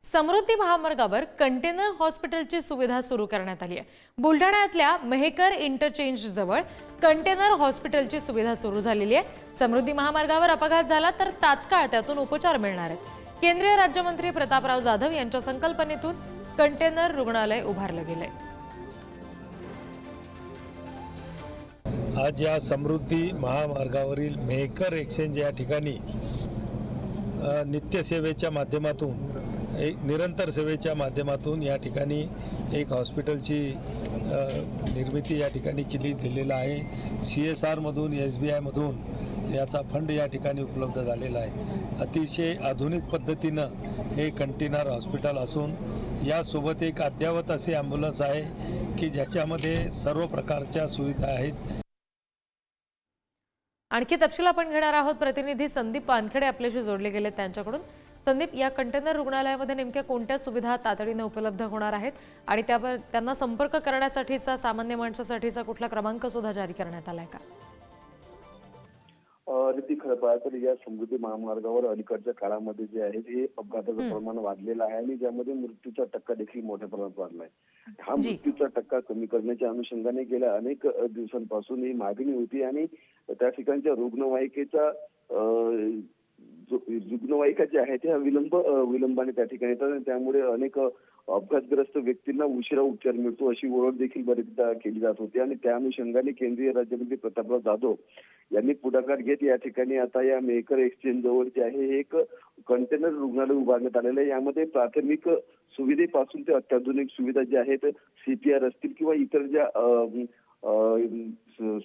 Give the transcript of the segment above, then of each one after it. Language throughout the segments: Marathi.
समृद्धी महामार्गावर कंटेनर हॉस्पिटलची सुविधा सुरू करण्यात आली आहे। बुलढाण्यातल्या मेहकर इंटरचेंज जवळ कंटेनर हॉस्पिटलची सुविधा सुरू झालेली आहे। समृद्धी महामार्गावर अपघात झाला तर तात्काळ त्यातून उपचार मिळणार आहेत। केंद्रीय राज्यमंत्री प्रतापराव जाधव यांच्या संकल्पनेतून कंटेनर रुग्णालय उभारलं गेलंय। आज या समृद्धी महामार्गावरील मेहकर एक्सचेंज या ठिकाणी नित्यसेवेच्या माध्यमातून निरंतर सेवेच्या माध्यमातून या ठिकाणी एक हॉस्पिटलची निर्मिती या ठिकाणी केली दिलेला आहे। CSR मधून SBI मधून याचा फंड या ठिकाणी उपलब्ध झालेला आहे। अतिशय आधुनिक पद्धतीनं हे कंटेनर हॉस्पिटल असून यासोबत एक अद्ययावत असे ॲम्ब्युलन्स आहे की ज्याच्यामध्ये सर्व प्रकारच्या सुविधा आहेत। आणखी तपशील आपण घेणार आहोत। प्रतिनिधी संदीप वानखेडे आपल्याशी जोडले गेले त्यांच्याकडून। संदीप, या कंटेनर रुग्णालयामध्ये नेमक्या कोणत्या सुविधा तातडीने उपलब्ध होणार आहेत आणि त्यांना संपर्क करण्यासाठीचा सामान्य माणसासाठीचा कुठला क्रमांक सुद्धा जारी करण्यात आलाय का? ती खरं पाहिलं तर या समृद्धी महामार्गावर अलीकडच्या काळामध्ये जे आहे हे अपघाताचं प्रमाण वाढलेलं आहे आणि ज्यामध्ये मृत्यूचा टक्का देखील मोठ्या प्रमाणात वाढला आहे। हा मृत्यूचा टक्का कमी करण्याच्या अनुषंगाने गेल्या अनेक दिवसांपासून ही मागणी होती आणि त्या ठिकाणच्या रुग्णवाहिकेचा रुग्णवाहिका ज्या आहेत त्या विलंबाने त्या ठिकाणी येतात आणि त्यामुळे अनेक अपघातग्रस्त व्यक्तींना उशिरा उपचार मिळतो अशी ओळख देखील बरेचदा केली जात होती आणि त्या अनुषंगाने केंद्रीय राज्यमंत्री प्रतापराव जाधव यांनी पुढाकार घेत या ठिकाणी आता या मेहकर एक्सचेंज जवळ जे आहे एक कंटेनर रुग्णालय उभारण्यात आलेलं आहे। यामध्ये प्राथमिक सुविधेपासून ते अत्याधुनिक सुविधा ज्या आहेत CPR असतील किंवा इतर ज्या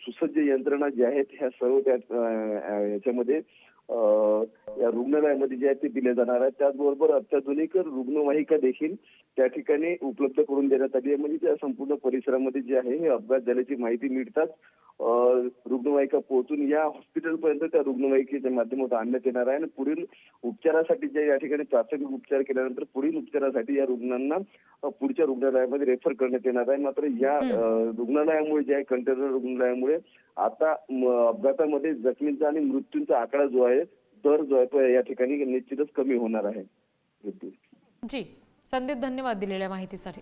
सुसज्ज यंत्रणा ज्या आहेत ह्या सर्व याच्यामध्ये या रुग्णालयामध्ये जे आहे ते दिले जाणार आहेत। त्याचबरोबर अत्याधुनिक रुग्णवाहिका देखील त्या ठिकाणी उपलब्ध करून देण्यात आली आहे। म्हणजे त्या संपूर्ण परिसरामध्ये जे आहे हे अपघात झाल्याची माहिती मिळतात रुग्णवाहिका पोहोचून या हॉस्पिटलपर्यंत त्या रुग्णवाहिकेच्या माध्यमातून आणण्यात येणार आहे आणि पुढील उपचारासाठी जे या ठिकाणी प्राथमिक उपचार केल्यानंतर पुढील उपचारासाठी या रुग्णांना पुढच्या रुग्णालयामध्ये रेफर करण्यात येणार आहे। मात्र या रुग्णालयामुळे जे आहे कंटेनर रुग्णालयामुळे आता अपघातामध्ये जखमींचा आणि मृत्यूंचा आकडा जो आहे दर जो आहे तो या ठिकाणी निश्चितच कमी होणार आहे। जी संदीप, धन्यवाद दिलेल्या माहितीसाठी।